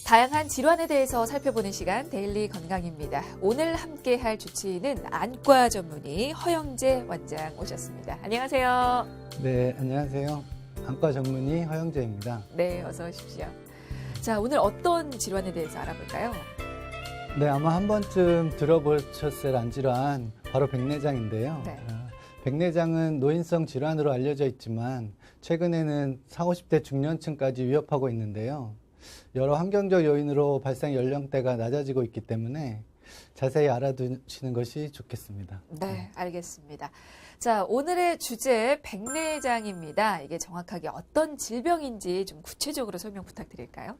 다양한 질환에 대해서 살펴보는 시간 데일리 건강입니다. 오늘 함께할 주치의는 안과 전문의 허영재 원장 오셨습니다. 안녕하세요. 네, 안녕하세요. 안과 전문의 허영재입니다. 네, 어서 오십시오. 자, 오늘 어떤 질환에 대해서 알아볼까요? 네, 아마 한 번쯤 들어보셨을 안질환 바로 백내장인데요. 네. 백내장은 노인성 질환으로 알려져 있지만 최근에는 40, 50대 중년층까지 위협하고 있는데요. 여러 환경적 요인으로 발생 연령대가 낮아지고 있기 때문에 자세히 알아두시는 것이 좋겠습니다. 네, 알겠습니다. 자, 오늘의 주제 백내장입니다. 이게 정확하게 어떤 질병인지 좀 구체적으로 설명 부탁드릴까요?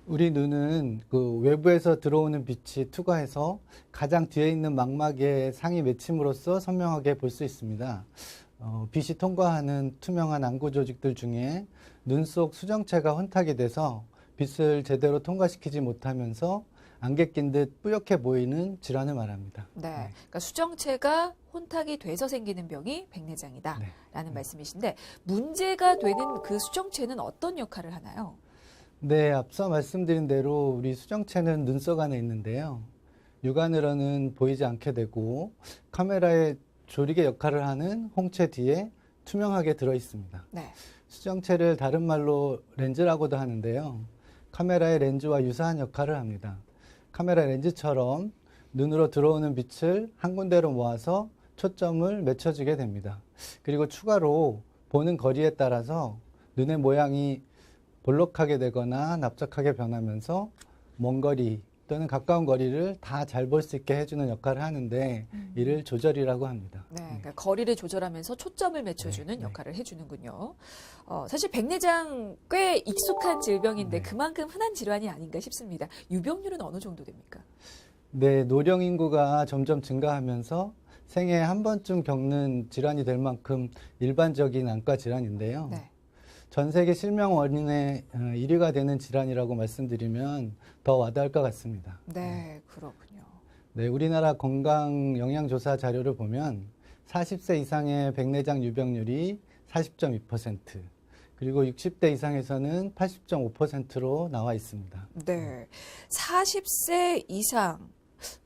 우리 눈은 그 외부에서 들어오는 빛이 투과해서 가장 뒤에 있는 망막에 상이 맺힘으로써 선명하게 볼 수 있습니다. 빛이 통과하는 투명한 안구 조직들 중에 눈 속 수정체가 혼탁이 돼서 빛을 제대로 통과시키지 못하면서 안개 낀 듯 뿌옇게 보이는 질환을 말합니다. 네, 그러니까 수정체가 혼탁이 돼서 생기는 병이 백내장이다 네. 라는 말씀이신데 문제가 되는 그 수정체는 어떤 역할을 하나요? 네, 앞서 말씀드린 대로 우리 수정체는 눈썹 안에 있는데요. 육안으로는 보이지 않게 되고 카메라의 조리개 역할을 하는 홍채 뒤에 투명하게 들어 있습니다. 네. 수정체를 다른 말로 렌즈라고도 하는데요. 카메라의 렌즈와 유사한 역할을 합니다. 카메라 렌즈처럼 눈으로 들어오는 빛을 한 군데로 모아서 초점을 맺혀주게 됩니다. 그리고 추가로 보는 거리에 따라서 눈의 모양이 볼록하게 되거나 납작하게 변하면서 먼 거리 또는 가까운 거리를 다 잘 볼 수 있게 해주는 역할을 하는데 이를 조절이라고 합니다. 네, 그러니까 거리를 조절하면서 초점을 맞춰주는 네. 역할을 해주는군요. 사실 백내장 꽤 익숙한 질병인데 네. 그만큼 흔한 질환이 아닌가 싶습니다. 유병률은 어느 정도 됩니까? 네, 노령 인구가 점점 증가하면서 생애에 한 번쯤 겪는 질환이 될 만큼 일반적인 안과 질환인데요. 네. 전 세계 실명 원인의 1위가 되는 질환이라고 말씀드리면 더 와닿을 것 같습니다. 네, 그렇군요. 네, 우리나라 건강 영양조사 자료를 보면 40세 이상의 백내장 유병률이 40.2%, 그리고 60대 이상에서는 80.5%로 나와 있습니다. 네, 40세 이상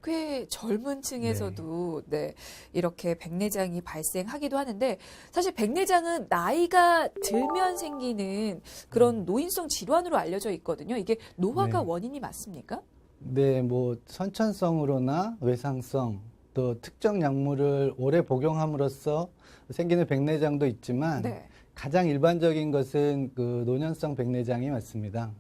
꽤 젊은 층에서도 네, 이렇게 백내장이 발생하기도 하는데 사실 백내장은 나이가 들면 생기는 그런 노인성 질환으로 알려져 있거든요. 이게 노화가 네. 원인이 맞습니까? 네, 뭐 선천성으로나 외상성 또 특정 약물을 오래 복용함으로써 생기는 백내장도 있지만 네. 가장 일반적인 것은 그 노년성 백내장이 맞습니다.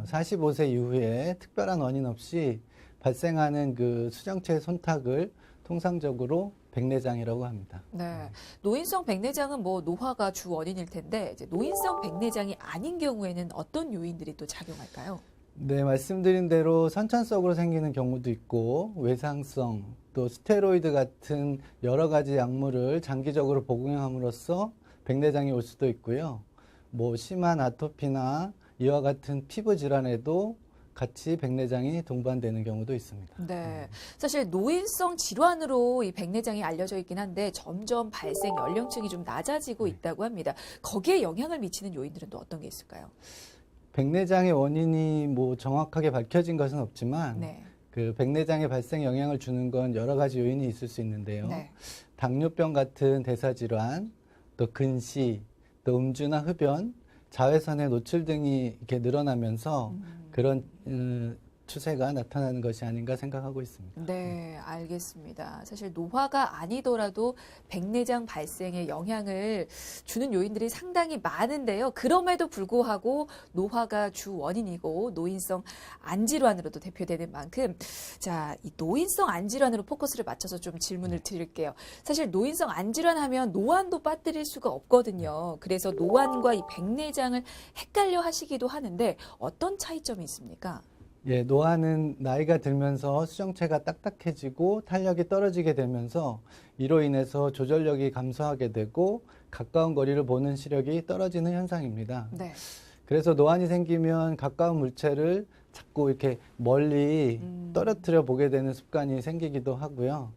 45세 이후에 특별한 원인 없이 발생하는 그 수정체 손탁을 통상적으로 백내장이라고 합니다. 네. 노인성 백내장은 뭐 노화가 주 원인일 텐데 이제 노인성 백내장이 아닌 경우에는 어떤 요인들이 또 작용할까요? 네, 말씀드린 대로 선천성으로 생기는 경우도 있고 외상성 또 스테로이드 같은 여러 가지 약물을 장기적으로 복용함으로써 백내장이 올 수도 있고요. 뭐 심한 아토피나 이와 같은 피부 질환에도 같이 백내장이 동반되는 경우도 있습니다. 네. 사실 노인성 질환으로 이 백내장이 알려져 있긴 한데 점점 발생 연령층이 좀 낮아지고 있다고 합니다. 거기에 영향을 미치는 요인들은 또 어떤 게 있을까요? 백내장의 원인이 뭐 정확하게 밝혀진 것은 없지만 네. 그 백내장의 발생 영향을 주는 건 여러 가지 요인이 있을 수 있는데요. 네. 당뇨병 같은 대사질환, 또 근시, 또 음주나 흡연, 자외선의 노출 등이 이렇게 늘어나면서 그런 추세가 나타나는 것이 아닌가 생각하고 있습니다. 네, 알겠습니다. 사실 노화가 아니더라도 백내장 발생에 영향을 주는 요인들이 상당히 많은데요. 그럼에도 불구하고 노화가 주 원인이고 노인성 안질환으로도 대표되는 만큼 자, 이 노인성 안질환으로 포커스를 맞춰서 좀 질문을 드릴게요. 사실 노인성 안질환 하면 노안도 빠뜨릴 수가 없거든요. 그래서 노안과 이 백내장을 헷갈려 하시기도 하는데 어떤 차이점이 있습니까? 예, 노화는 나이가 들면서 수정체가 딱딱해지고 탄력이 떨어지게 되면서 이로 인해서 조절력이 감소하게 되고 가까운 거리를 보는 시력이 떨어지는 현상입니다. 네. 그래서 노안이 생기면 가까운 물체를 자꾸 이렇게 멀리 떨어뜨려 보게 되는 습관이 생기기도 하고요.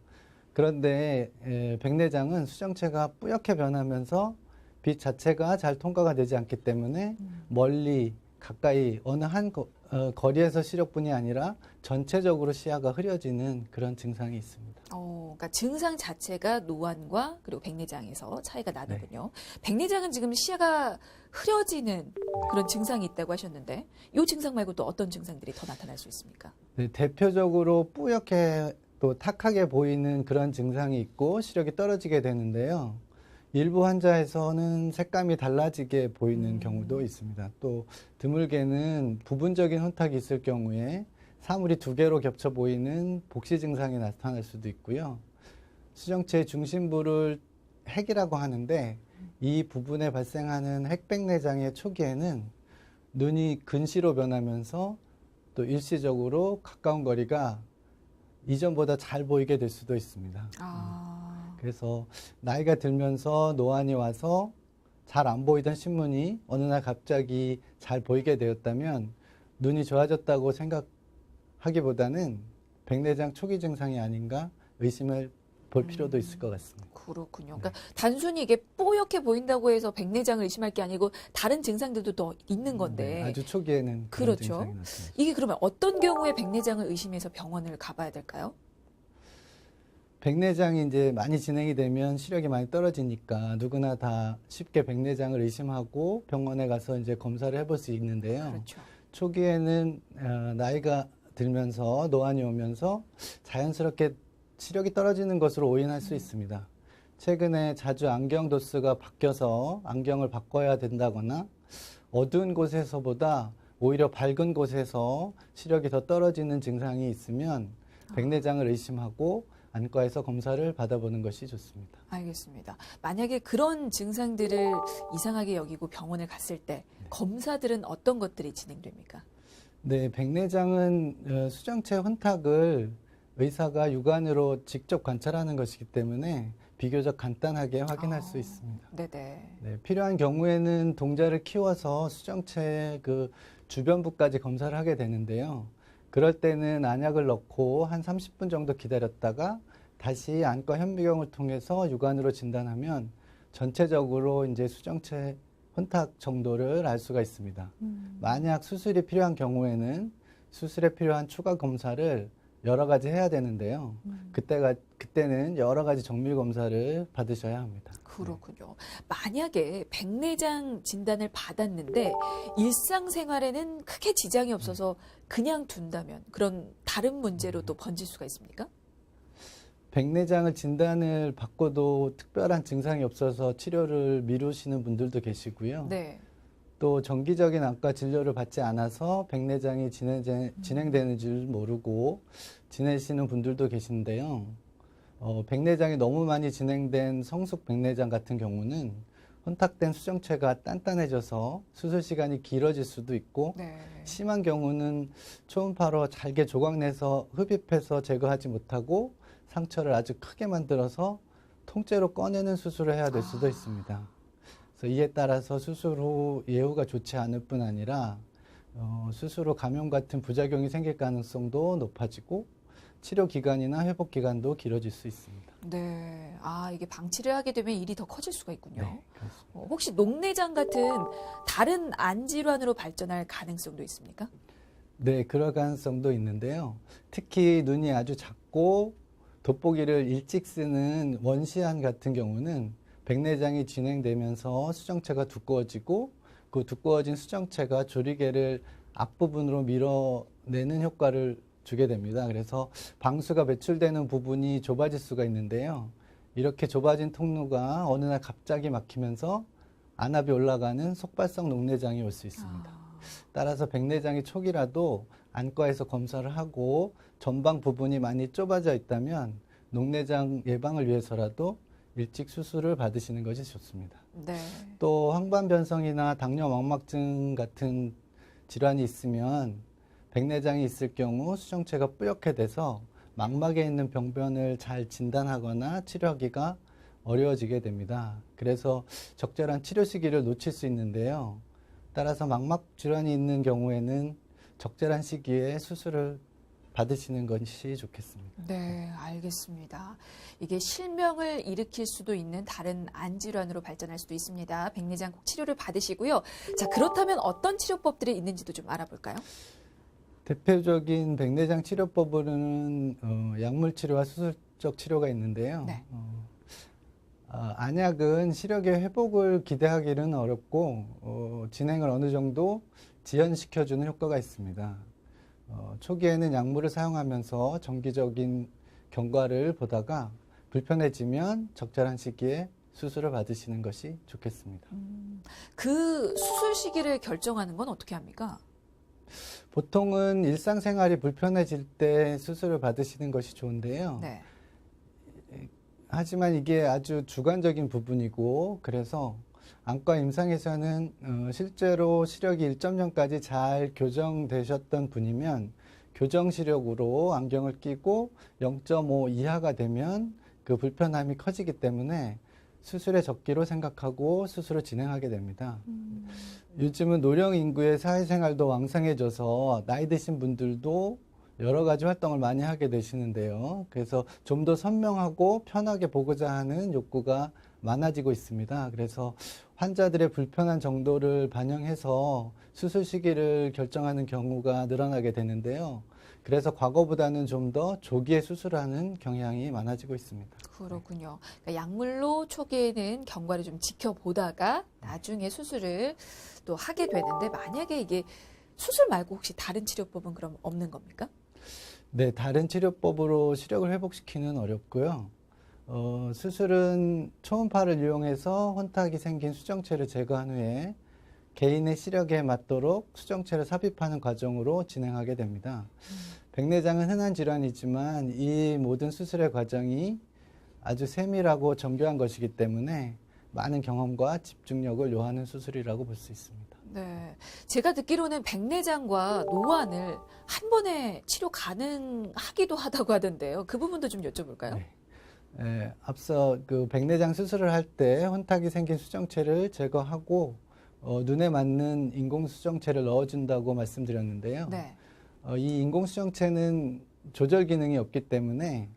그런데 백내장은 수정체가 뿌옇게 변하면서 빛 자체가 잘 통과가 되지 않기 때문에 멀리 가까이 어느 한 거리에서 시력뿐이 아니라 전체적으로 시야가 흐려지는 그런 증상이 있습니다. 그러니까 증상 자체가 노안과 그리고 백내장에서 차이가 나는군요. 백내장은 지금 시야가 흐려지는 그런 증상이 있다고 하셨는데 이 증상 말고 또 어떤 증상들이 더 나타날 수 있습니까? 네, 대표적으로 뿌옇게 또 탁하게 보이는 그런 증상이 있고 시력이 떨어지게 되는데요. 일부 환자에서는 색감이 달라지게 보이는 경우도 있습니다. 또 드물게는 부분적인 혼탁이 있을 경우에 사물이 두 개로 겹쳐 보이는 복시 증상이 나타날 수도 있고요. 수정체의 중심부를 핵이라고 하는데 이 부분에 발생하는 핵백내장의 초기에는 눈이 근시로 변하면서 또 일시적으로 가까운 거리가 이전보다 잘 보이게 될 수도 있습니다. 그래서 나이가 들면서 노안이 와서 잘 안 보이던 신문이 어느 날 갑자기 잘 보이게 되었다면 눈이 좋아졌다고 생각하기보다는 백내장 초기 증상이 아닌가 의심을 볼 필요도 있을 것 같습니다. 그렇군요. 그러니까 단순히 이게 뽀얗게 보인다고 해서 백내장을 의심할 게 아니고 다른 증상들도 더 있는 건데. 네, 아주 초기에는 그런 그렇죠. 증상이 나타나죠. 이게 그러면 어떤 경우에 백내장을 의심해서 병원을 가봐야 될까요? 백내장이 이제 많이 진행이 되면 시력이 많이 떨어지니까 누구나 다 쉽게 백내장을 의심하고 병원에 가서 이제 검사를 해볼 수 있는데요. 그렇죠. 초기에는 나이가 들면서 노안이 오면서 자연스럽게 시력이 떨어지는 것으로 오인할 수 있습니다. 최근에 자주 안경 도수가 바뀌어서 안경을 바꿔야 된다거나 어두운 곳에서보다 오히려 밝은 곳에서 시력이 더 떨어지는 증상이 있으면 백내장을 의심하고 안과에서 검사를 받아보는 것이 좋습니다. 알겠습니다. 만약에 그런 증상들을 이상하게 여기고 병원에 갔을 때 검사들은 어떤 것들이 진행됩니까? 네, 백내장은 수정체 혼탁을 의사가 육안으로 직접 관찰하는 것이기 때문에 비교적 간단하게 확인할 수 있습니다. 네네. 네, 필요한 경우에는 동자를 키워서 수정체 그 주변부까지 검사를 하게 되는데요. 그럴 때는 안약을 넣고 한 30분 정도 기다렸다가 다시 안과 현미경을 통해서 육안으로 진단하면 전체적으로 이제 수정체 혼탁 정도를 알 수가 있습니다. 만약 수술이 필요한 경우에는 수술에 필요한 추가 검사를 여러 가지 해야 되는데요. 그때는 여러 가지 정밀 검사를 받으셔야 합니다. 그렇군요. 만약에 백내장 진단을 받았는데 일상생활에는 크게 지장이 없어서 그냥 둔다면 그런 다른 문제로 또 번질 수가 있습니까? 백내장을 진단을 받고도 특별한 증상이 없어서 치료를 미루시는 분들도 계시고요. 네. 또 정기적인 안과 진료를 받지 않아서 백내장이 진행되는 줄 모르고 지내시는 분들도 계신데요. 백내장이 너무 많이 진행된 성숙 백내장 같은 경우는 혼탁된 수정체가 단단해져서 수술 시간이 길어질 수도 있고 네. 심한 경우는 초음파로 잘게 조각내서 흡입해서 제거하지 못하고 상처를 아주 크게 만들어서 통째로 꺼내는 수술을 해야 될 수도 있습니다. 그래서 이에 따라서 수술 후 예후가 좋지 않을 뿐 아니라 수술 후 감염 같은 부작용이 생길 가능성도 높아지고 치료 기간이나 회복 기간도 길어질 수 있습니다. 네. 이게 방치를 하게 되면 일이 더 커질 수가 있군요. 네, 그렇습니다. 혹시 녹내장 같은 다른 안 질환으로 발전할 가능성도 있습니까? 네, 그럴 가능성도 있는데요. 특히 눈이 아주 작고 돋보기를 일찍 쓰는 원시안 같은 경우는 백내장이 진행되면서 수정체가 두꺼워지고 그 두꺼워진 수정체가 조리개를 앞부분으로 밀어내는 효과를 주게 됩니다. 그래서 방수가 배출되는 부분이 좁아질 수가 있는데요. 이렇게 좁아진 통로가 어느 날 갑자기 막히면서 안압이 올라가는 속발성 녹내장이 올 수 있습니다. 따라서 백내장이 초기라도 안과에서 검사를 하고 전방 부분이 많이 좁아져 있다면 녹내장 예방을 위해서라도 일찍 수술을 받으시는 것이 좋습니다. 네. 또 황반변성이나 당뇨 망막증 같은 질환이 있으면 백내장이 있을 경우 수정체가 뿌옇게 돼서 망막에 있는 병변을 잘 진단하거나 치료하기가 어려워지게 됩니다. 그래서 적절한 치료 시기를 놓칠 수 있는데요. 따라서 망막 질환이 있는 경우에는 적절한 시기에 수술을 받으시는 것이 좋겠습니다. 네, 알겠습니다. 이게 실명을 일으킬 수도 있는 다른 안 질환으로 발전할 수도 있습니다. 백내장 꼭 치료를 받으시고요. 자, 그렇다면 어떤 치료법들이 있는지도 좀 알아볼까요? 대표적인 백내장 치료법으로는 약물 치료와 수술적 치료가 있는데요. 네. 안약은 시력의 회복을 기대하기는 어렵고 진행을 어느 정도 지연시켜주는 효과가 있습니다. 초기에는 약물을 사용하면서 정기적인 경과를 보다가 불편해지면 적절한 시기에 수술을 받으시는 것이 좋겠습니다. 그 수술 시기를 결정하는 건 어떻게 합니까? 보통은 일상생활이 불편해질 때 수술을 받으시는 것이 좋은데요. 네. 하지만 이게 아주 주관적인 부분이고 그래서 안과 임상에서는 실제로 시력이 1.0까지 잘 교정되셨던 분이면 교정 시력으로 안경을 끼고 0.5 이하가 되면 그 불편함이 커지기 때문에 수술의 적기로 생각하고 수술을 진행하게 됩니다. 요즘은 노령 인구의 사회생활도 왕성해져서 나이 드신 분들도 여러 가지 활동을 많이 하게 되시는데요. 그래서 좀 더 선명하고 편하게 보고자 하는 욕구가 많아지고 있습니다. 그래서 환자들의 불편한 정도를 반영해서 수술 시기를 결정하는 경우가 늘어나게 되는데요. 그래서 과거보다는 좀 더 조기에 수술하는 경향이 많아지고 있습니다. 그렇군요. 그러니까 약물로 초기에는 경과를 좀 지켜보다가 나중에 수술을 또 하게 되는데 만약에 이게 수술 말고 혹시 다른 치료법은 그럼 없는 겁니까? 네, 다른 치료법으로 시력을 회복시키는 어렵고요. 수술은 초음파를 이용해서 혼탁이 생긴 수정체를 제거한 후에 개인의 시력에 맞도록 수정체를 삽입하는 과정으로 진행하게 됩니다. 백내장은 흔한 질환이지만 이 모든 수술의 과정이 아주 세밀하고 정교한 것이기 때문에 많은 경험과 집중력을 요하는 수술이라고 볼 수 있습니다. 네. 제가 듣기로는 백내장과 노안을 한 번에 치료 가능하기도 하다고 하던데요. 그 부분도 좀 여쭤볼까요? 네. 앞서 그 백내장 수술을 할 때 혼탁이 생긴 수정체를 제거하고 눈에 맞는 인공 수정체를 넣어준다고 말씀드렸는데요. 네. 이 인공 수정체는 조절 기능이 없기 때문에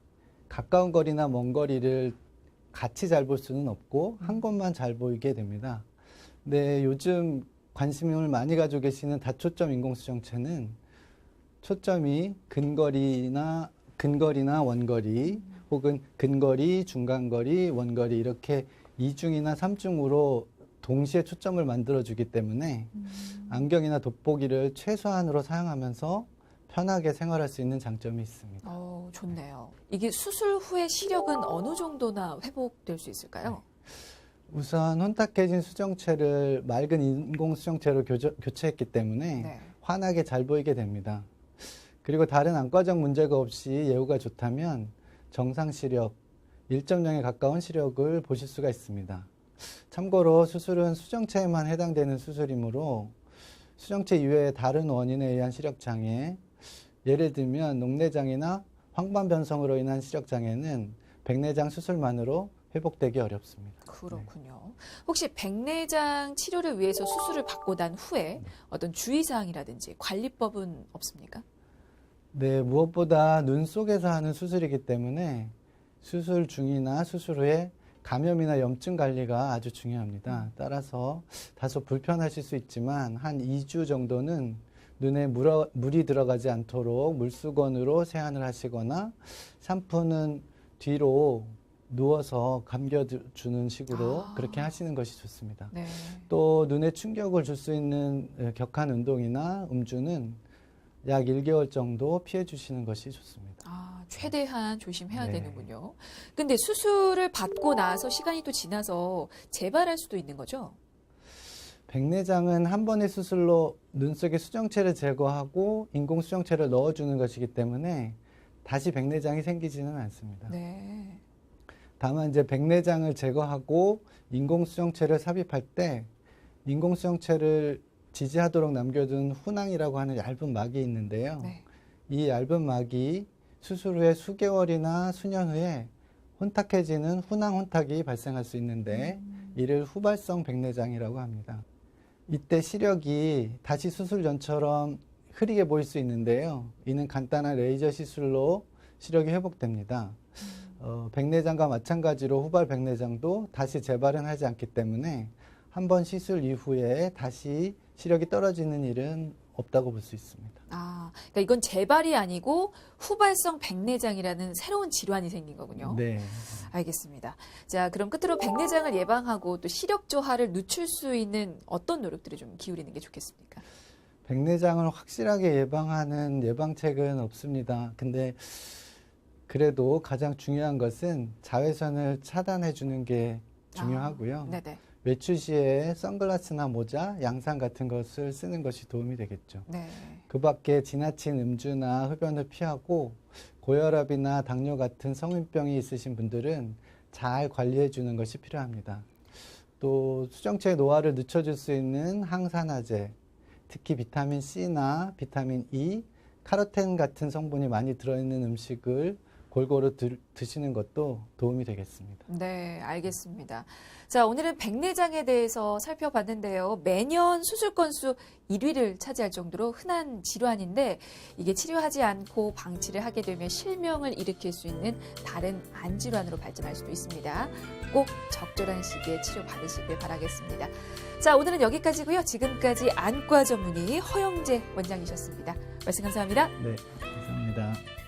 가까운 거리나 먼 거리를 같이 잘 볼 수는 없고 한 곳만 잘 보이게 됩니다. 근데 요즘 관심을 많이 가지고 계시는 다초점 인공수정체는 초점이 근거리나 원거리 혹은 근거리, 중간거리, 원거리 이렇게 2중이나 3중으로 동시에 초점을 만들어주기 때문에 안경이나 돋보기를 최소한으로 사용하면서 편하게 생활할 수 있는 장점이 있습니다. 좋네요. 이게 수술 후에 시력은 어느 정도나 회복될 수 있을까요? 우선 혼탁해진 수정체를 맑은 인공 수정체로 교체했기 때문에 네. 환하게 잘 보이게 됩니다. 그리고 다른 안과적 문제가 없이 예후가 좋다면 정상 시력, 1.0에 가까운 시력을 보실 수가 있습니다. 참고로 수술은 수정체에만 해당되는 수술이므로 수정체 이외의 다른 원인에 의한 시력장애, 예를 들면 녹내장이나 황반변성으로 인한 시력장애는 백내장 수술만으로 회복되기 어렵습니다. 그렇군요. 혹시 백내장 치료를 위해서 수술을 받고 난 후에 어떤 주의사항이라든지 관리법은 없습니까? 네, 무엇보다 눈 속에서 하는 수술이기 때문에 수술 중이나 수술 후에 감염이나 염증 관리가 아주 중요합니다. 따라서 다소 불편하실 수 있지만 한 2주 정도는 눈에 물이 들어가지 않도록 물수건으로 세안을 하시거나 샴푸는 뒤로 누워서 감겨주는 식으로 그렇게 하시는 것이 좋습니다. 네. 또 눈에 충격을 줄 수 있는 격한 운동이나 음주는 약 1개월 정도 피해 주시는 것이 좋습니다. 최대한 조심해야 네. 되는군요. 근데 수술을 받고 나서 시간이 또 지나서 재발할 수도 있는 거죠? 백내장은 한 번의 수술로 눈 속에 수정체를 제거하고 인공 수정체를 넣어주는 것이기 때문에 다시 백내장이 생기지는 않습니다. 네. 다만 이제 백내장을 제거하고 인공 수정체를 삽입할 때 인공 수정체를 지지하도록 남겨둔 훈항이라고 하는 얇은 막이 있는데요. 네. 이 얇은 막이 수술 후에 수개월이나 수년 후에 혼탁해지는 훈항 혼탁이 발생할 수 있는데 이를 후발성 백내장이라고 합니다. 이때 시력이 다시 수술 전처럼 흐리게 보일 수 있는데요. 이는 간단한 레이저 시술로 시력이 회복됩니다. 백내장과 마찬가지로 후발 백내장도 다시 재발은 하지 않기 때문에 한 번 시술 이후에 다시 시력이 떨어지는 일은 없다고 볼 수 있습니다. 아, 그러니까 이건 재발이 아니고 후발성 백내장이라는 새로운 질환이 생긴 거군요. 네. 알겠습니다. 자, 그럼 끝으로 백내장을 예방하고 또 시력 저하를 늦출 수 있는 어떤 노력들을 좀 기울이는 게 좋겠습니까? 백내장을 확실하게 예방하는 예방책은 없습니다. 근데 그래도 가장 중요한 것은 자외선을 차단해 주는 게 중요하고요. 네네. 외출 시에 선글라스나 모자, 양산 같은 것을 쓰는 것이 도움이 되겠죠. 네. 그 밖에 지나친 음주나 흡연을 피하고 고혈압이나 당뇨 같은 성인병이 있으신 분들은 잘 관리해 주는 것이 필요합니다. 또 수정체 노화를 늦춰줄 수 있는 항산화제, 특히 비타민 C나 비타민 E, 카로텐 같은 성분이 많이 들어있는 음식을 골고루 드시는 것도 도움이 되겠습니다. 네, 알겠습니다. 자, 오늘은 백내장에 대해서 살펴봤는데요. 매년 수술 건수 1위를 차지할 정도로 흔한 질환인데 이게 치료하지 않고 방치를 하게 되면 실명을 일으킬 수 있는 다른 안 질환으로 발전할 수도 있습니다. 꼭 적절한 시기에 치료받으시길 바라겠습니다. 자, 오늘은 여기까지고요. 지금까지 안과 전문의 허영재 원장이셨습니다. 말씀 감사합니다. 네, 감사합니다.